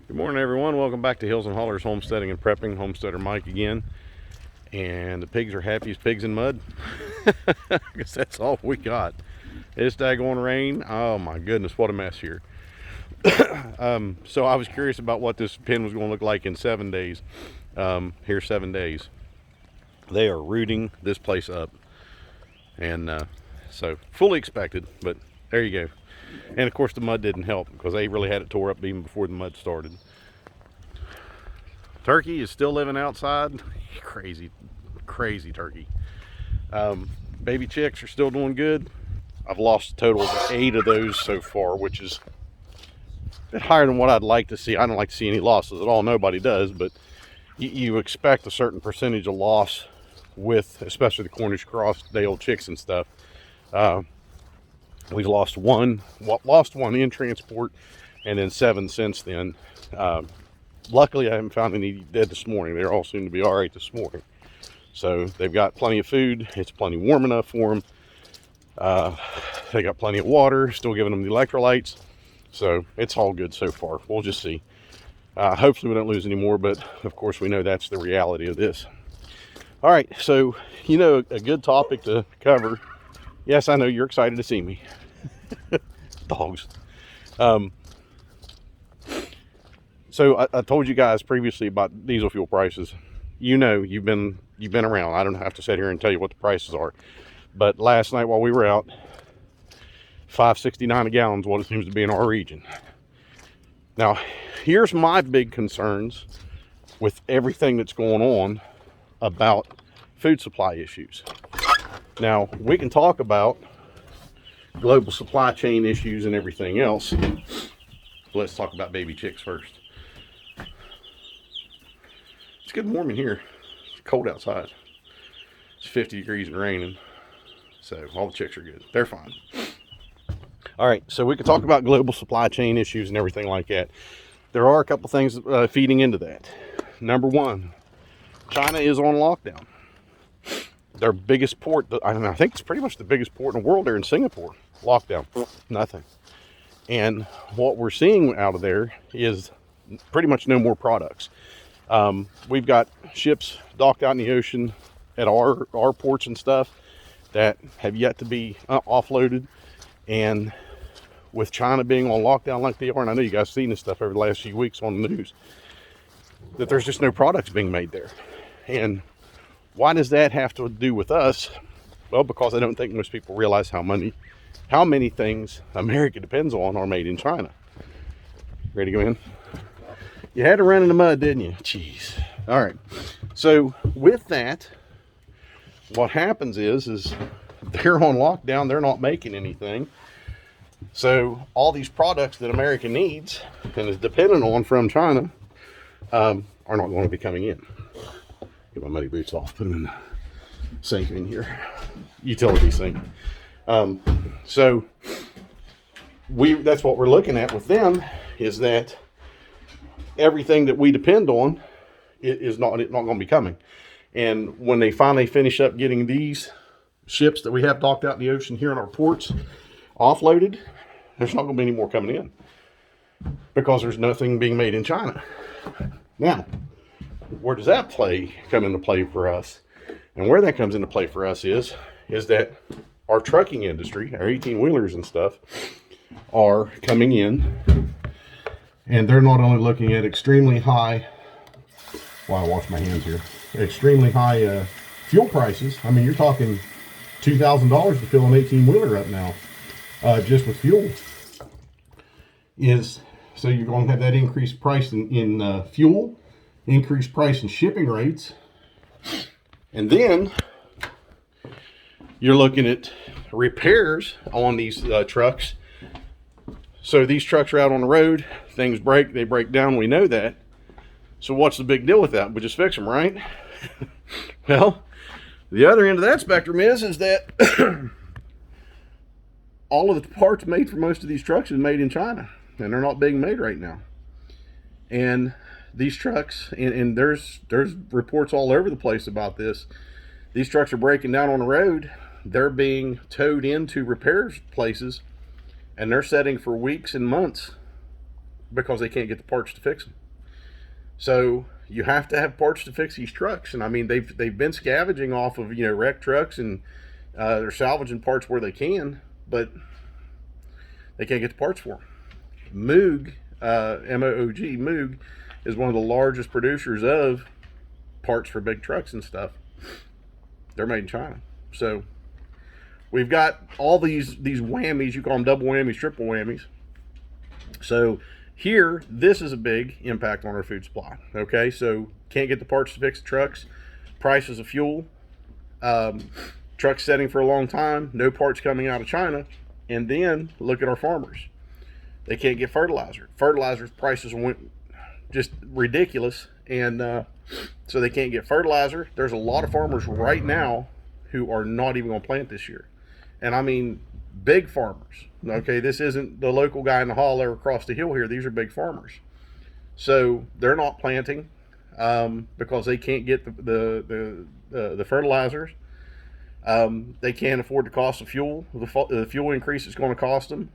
Good morning, everyone. Welcome back to Hills and Hollers Homesteading and Prepping. Homesteader Mike again. And the pigs are happy as pigs in mud. I guess that's all we got. This daggone rain. Oh my goodness, what a mess here. So I was curious about what this pen was going to look like in 7 days. Here's 7 days. They are rooting this place up. And so fully expected, but there you go. And of course the mud didn't help because they really had it tore up even before the mud started. Turkey is still living outside. Crazy turkey. Baby chicks are still doing good. I've lost a total of 8 of those so far, which is a bit higher than what I'd like to see. I don't like to see any losses at all. Nobody does, but you expect a certain percentage of loss with, especially the Cornish cross day-old chicks and stuff. We've lost one in transport, and then 7 since then. Luckily, I haven't found any dead this morning. They're all soon to be all right this morning. So they've got plenty of food. It's plenty warm enough for them. They got plenty of water, still giving them the electrolytes. So it's all good so far. We'll just see. Hopefully we don't lose any more, but of course we know that's the reality of this. All right, so a good topic to cover. Yes, I know you're excited to see me. Dogs. So I told you guys previously about diesel fuel prices. You've been around. I don't have to sit here and tell you what the prices are. But last night while we were out, $5.69 a gallon is what it seems to be in our region. Now, here's my big concerns with everything that's going on about food supply issues. Now, we can talk about global supply chain issues and everything else. Let's talk about baby chicks first. It's getting warm in here. It's cold outside. It's 50 degrees and raining. So all the chicks are good. They're fine. All right, so we can talk about global supply chain issues and everything like that. There are a couple things feeding into that. Number one, China is on lockdown. Their biggest port, I think it's pretty much the biggest port in the world there in Singapore. Lockdown, nothing. And what we're seeing out of there is pretty much no more products. We've got ships docked out in the ocean at our ports and stuff that have yet to be offloaded. And with China being on lockdown like they are, and I know you guys have seen this stuff over the last few weeks on the news, that there's just no products being made there. And why does that have to do with us? Well, because I don't think most people realize how many things America depends on are made in China. Ready to go in? You had to run in the mud, didn't you? Jeez. All right. So with that, what happens is they're on lockdown. They're not making anything. So all these products that America needs and is dependent on from China are not going to be coming in. Get my muddy boots off. Put them in the sink in here. Utility sink. So that's what we're looking at with them, is that everything that we depend on is not going to be coming. And when they finally finish up getting these ships that we have docked out in the ocean here in our ports offloaded, there's not going to be any more coming in because there's nothing being made in China. Now, where does that come into play for us? And where that comes into play for us is that our trucking industry, our 18-wheelers and stuff, are coming in, and they're not only looking at extremely high, I wash my hands here, extremely high fuel prices. I mean, you're talking $2,000 to fill an 18-wheeler up now, just with fuel. So you're going to have that increased price in fuel, increased price in shipping rates, and then you're looking at repairs on these trucks. So these trucks are out on the road, things break, they break down, we know that. So what's the big deal with that? We just fix them, right? Well, the other end of that spectrum is that all of the parts made for most of these trucks is made in China, and they're not being made right now. And these trucks, and there's reports all over the place about this, these trucks are breaking down on the road. They're being towed into repair places, and they're setting for weeks and months because they can't get the parts to fix them. So you have to have parts to fix these trucks. And I mean, they've been scavenging off of, you know, wrecked trucks, and they're salvaging parts where they can, but they can't get the parts for them. Moog, M-O-O-G, Moog is one of the largest producers of parts for big trucks and stuff. They're made in China. So we've got all these whammies. You call them double whammies, triple whammies. So here, this is a big impact on our food supply. Okay, so can't get the parts to fix the trucks. Prices of fuel. Trucks sitting for a long time. No parts coming out of China. And then look at our farmers. They can't get fertilizer. Fertilizer prices went just ridiculous. And so they can't get fertilizer. There's a lot of farmers right now who are not even going to plant this year. And I mean big farmers. Okay, this isn't the local guy in the holler across the hill here. These are big farmers. So they're not planting because they can't get the fertilizers. They can't afford the cost of fuel. The fuel increase is going to cost them,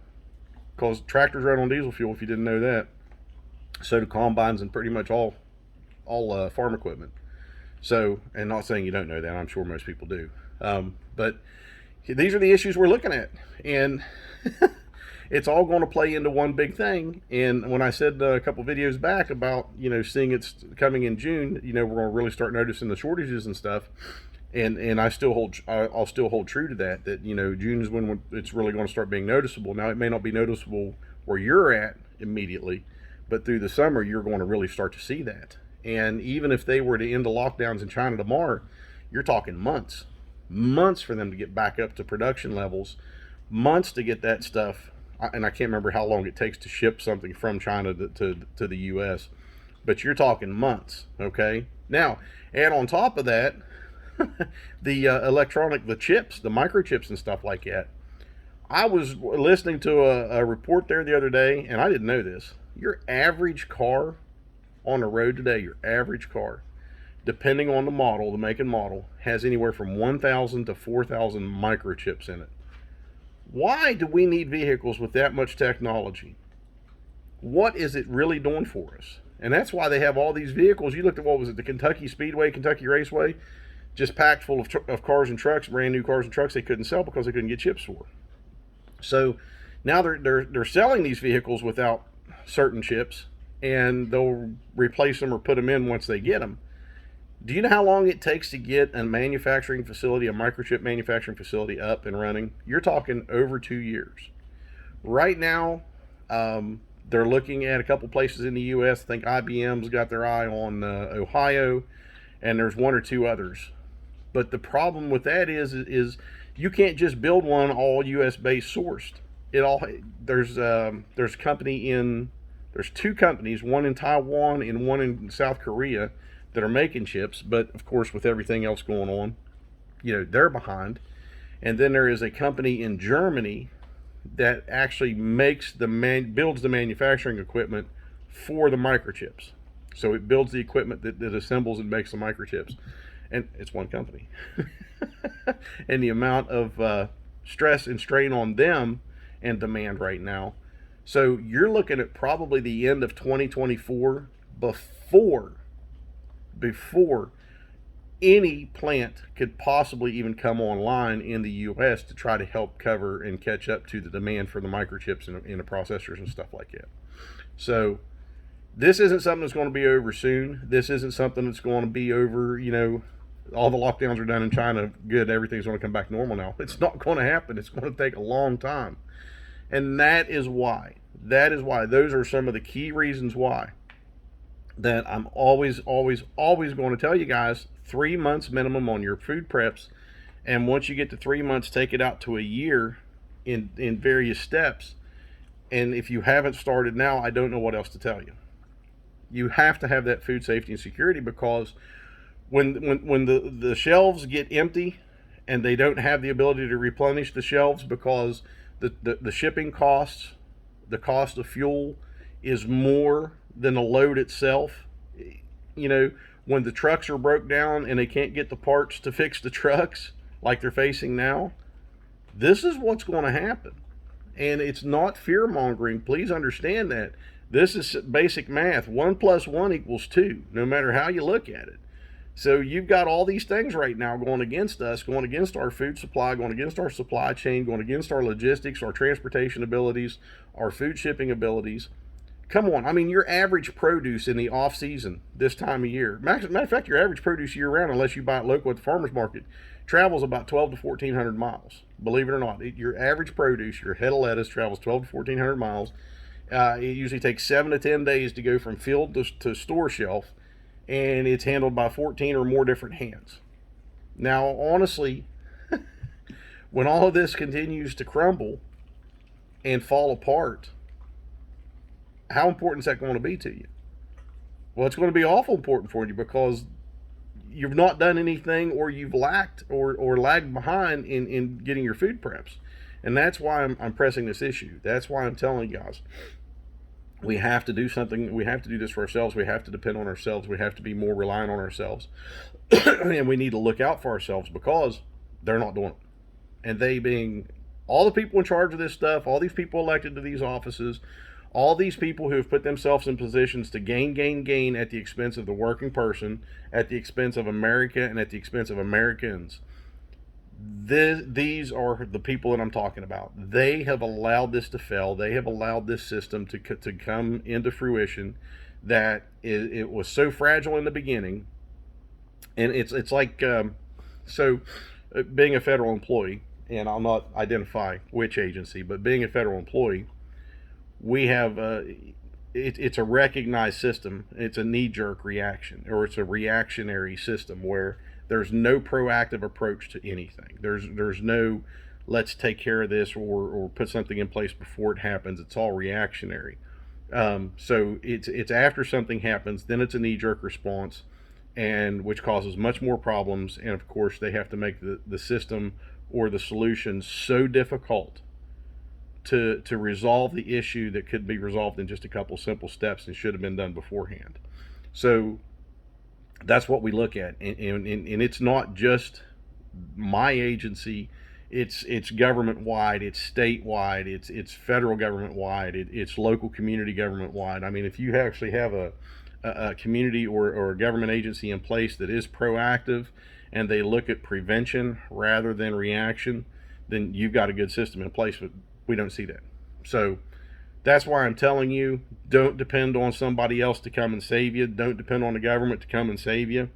because tractors run on diesel fuel, if you didn't know that. So do combines and pretty much all farm equipment. So, and not saying you don't know that, I'm sure most people do. But these are the issues we're looking at, and it's all going to play into one big thing. And when I said a couple videos back about, you know, seeing it's coming in June, you know, we're going to really start noticing the shortages and stuff. And I'll still hold true to that, you know, June is when it's really going to start being noticeable. Now, it may not be noticeable where you're at immediately, but through the summer, you're going to really start to see that. And even if they were to end the lockdowns in China tomorrow, you're talking months for them to get back up to production levels, months to get that stuff. And I can't remember how long it takes to ship something from China to the U.S., but you're talking months, okay? Now, add on top of that, the chips, the microchips and stuff like that. I was listening to a report there the other day, and I didn't know this. Your average car on the road today, your average car, depending on the model, the make and model, has anywhere from 1,000 to 4,000 microchips in it. Why do we need vehicles with that much technology? What is it really doing for us? And that's why they have all these vehicles. You looked at, what was it, the Kentucky Speedway, Kentucky Raceway, just packed full of cars and trucks, brand new cars and trucks they couldn't sell because they couldn't get chips for. So now they're selling these vehicles without certain chips, and they'll replace them or put them in once they get them. Do you know how long it takes to get a manufacturing facility, a microchip manufacturing facility up and running? You're talking over 2 years. Right now, they're looking at a couple places in the U.S. I think IBM's got their eye on Ohio, and there's one or two others. But the problem with that is you can't just build one all U.S. based sourced. There's two companies, one in Taiwan and one in South Korea, that are making chips, but of course with everything else going on, you know, they're behind. And then there is a company in Germany that actually builds the manufacturing equipment for the microchips. So it builds the equipment that assembles and makes the microchips, and it's one company. And the amount of stress and strain on them and demand right now. So you're looking at probably the end of 2024 before any plant could possibly even come online in the U.S. to try to help cover and catch up to the demand for the microchips in the processors and stuff like that. So this isn't something that's going to be over soon. This isn't something that's going to be over, you know, all the lockdowns are done in China, good, everything's going to come back normal now. It's not going to happen. It's going to take a long time. And that is why those are some of the key reasons why that I'm always going to tell you guys 3 months minimum on your food preps. And once you get to 3 months, take it out to a year in various steps. And if you haven't started now, I don't know what else to tell you. You have to have that food safety and security, because when the shelves get empty and they don't have the ability to replenish the shelves because the shipping costs, the cost of fuel is more than the load itself. You know, when the trucks are broke down and they can't get the parts to fix the trucks like they're facing now, this is what's going to happen. And it's not fear mongering. Please understand that. This is basic math. 1 + 1 = 2, no matter how you look at it. So you've got all these things right now going against us, going against our food supply, going against our supply chain, going against our logistics, our transportation abilities, our food shipping abilities. Come on, I mean, your average produce in the off season this time of year, matter of fact, your average produce year round, unless you buy it local at the farmer's market, travels about 12 to 1,400 miles. Believe it or not, your average produce, your head of lettuce, travels 12 to 1,400 miles. It usually takes 7 to 10 days to go from field to store shelf, and it's handled by 14 or more different hands. Now, honestly, when all of this continues to crumble and fall apart, how important is that going to be to you? Well, it's going to be awful important for you, because you've not done anything, or you've lacked or lagged behind in getting your food preps. And that's why I'm pressing this issue. That's why I'm telling you guys, we have to do something. We have to do this for ourselves. We have to depend on ourselves. We have to be more reliant on ourselves. And we need to look out for ourselves, because they're not doing it. And they being all the people in charge of this stuff, all these people elected to these offices, all these people who have put themselves in positions to gain at the expense of the working person, at the expense of America, and at the expense of Americans. These are the people that I'm talking about. They have allowed this to fail. They have allowed this system to come into fruition, that it was so fragile in the beginning. And it's like, being a federal employee, and I'll not identify which agency, but being a federal employee, we have it's a recognized system. It's a knee-jerk reaction, or it's a reactionary system where there's no proactive approach to anything. There's no let's take care of this, or put something in place before it happens. It's all reactionary. So it's after something happens, then it's a knee-jerk response, and which causes much more problems. And of course, they have to make the system or the solution so difficult to resolve the issue that could be resolved in just a couple simple steps and should have been done beforehand. So that's what we look at, and it's not just my agency. It's government wide, it's statewide, it's federal government wide, it's local community government wide. I mean, if you actually have a community or a government agency in place that is proactive, and they look at prevention rather than reaction, then you've got a good system in place. But we don't see that. So that's why I'm telling you, don't depend on somebody else to come and save you. Don't depend on the government to come and save you.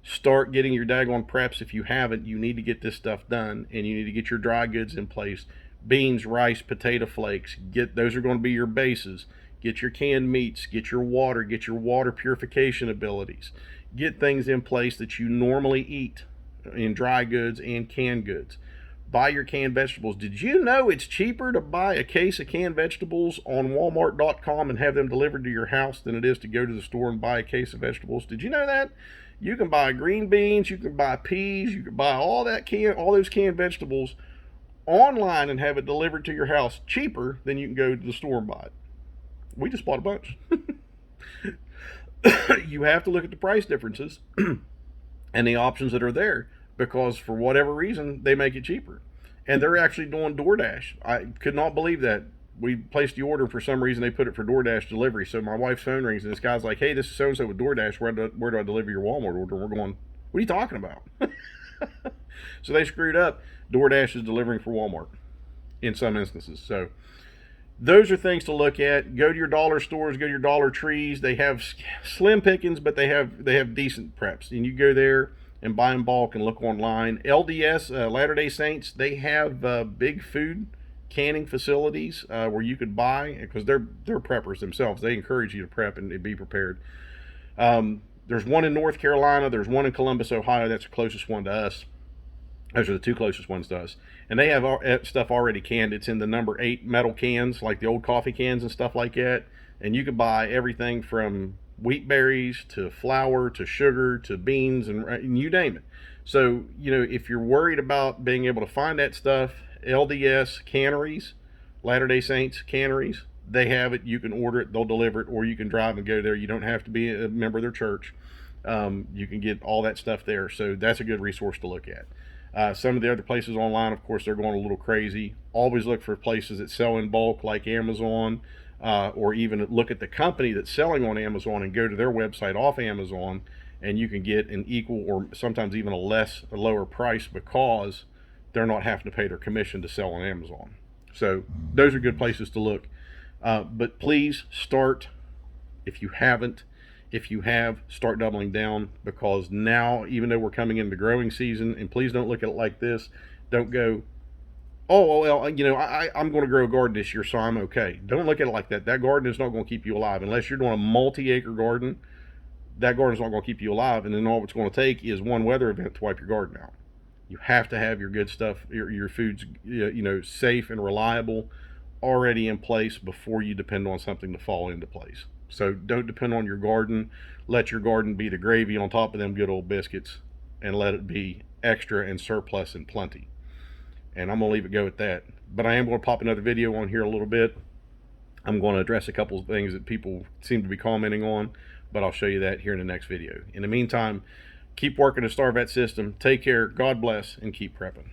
Start getting your daggone preps. If you haven't, you need to get this stuff done, and you need to get your dry goods in place. Beans, rice, potato flakes, those are going to be your bases. Get your canned meats, get your water purification abilities. Get things in place that you normally eat in dry goods and canned goods. Buy your canned vegetables. Did you know it's cheaper to buy a case of canned vegetables on Walmart.com and have them delivered to your house than it is to go to the store and buy a case of vegetables? Did you know that? You can buy green beans, you can buy peas, you can buy all those canned vegetables online and have it delivered to your house cheaper than you can go to the store and buy it. We just bought a bunch. You have to look at the price differences and the options that are there, because for whatever reason they make it cheaper. And they're actually doing DoorDash. I could not believe that. We placed the order, for some reason they put it for DoorDash delivery. So my wife's phone rings and this guy's like, "Hey, this is so-and-so with DoorDash. Where do I deliver your Walmart order?" And we're going, "What are you talking about?" So they screwed up. DoorDash is delivering for Walmart in some instances. So those are things to look at. Go to your dollar stores, go to your Dollar Trees. They have slim pickings, but they have decent preps. And you go there and buy in bulk and look online. LDS, Latter-day Saints, they have big food canning facilities where you could buy, because they're preppers themselves. They encourage you to prep and be prepared. There's one in North Carolina. There's one in Columbus, Ohio. That's the closest one to us. Those are the two closest ones to us. And they have stuff already canned. It's in the number 8 metal cans, like the old coffee cans and stuff like that. And you could buy everything from wheat berries to flour to sugar to beans and you name it. So, if you're worried about being able to find that stuff, LDS canneries, Latter-day Saints canneries, they have it. You can order it, they'll deliver it, or you can drive and go there. You don't have to be a member of their church. You can get all that stuff there. So that's a good resource to look at. Some of the other places online, of course, they're going a little crazy. Always look for places that sell in bulk, like Amazon. or even look at the company that's selling on Amazon and go to their website off Amazon, and you can get an equal or sometimes even a lower price because they're not having to pay their commission to sell on Amazon. So those are good places to look. But please start, if you haven't. If you have, start doubling down, because now, even though we're coming into growing season, and please don't look at it like this, don't go, oh, well, you know, I'm going to grow a garden this year, so I'm okay. Don't look at it like that. That garden is not going to keep you alive. Unless you're doing a multi-acre garden, that garden is not going to keep you alive, and then all it's going to take is one weather event to wipe your garden out. You have to have your good stuff, your food's, you know, safe and reliable, already in place before you depend on something to fall into place. So don't depend on your garden. Let your garden be the gravy on top of them good old biscuits, and let it be extra and surplus and plenty. And I'm going to leave it go at that. But I am going to pop another video on here a little bit. I'm going to address a couple of things that people seem to be commenting on, but I'll show you that here in the next video. In the meantime, keep working the Star Vet system. Take care, God bless, and keep prepping.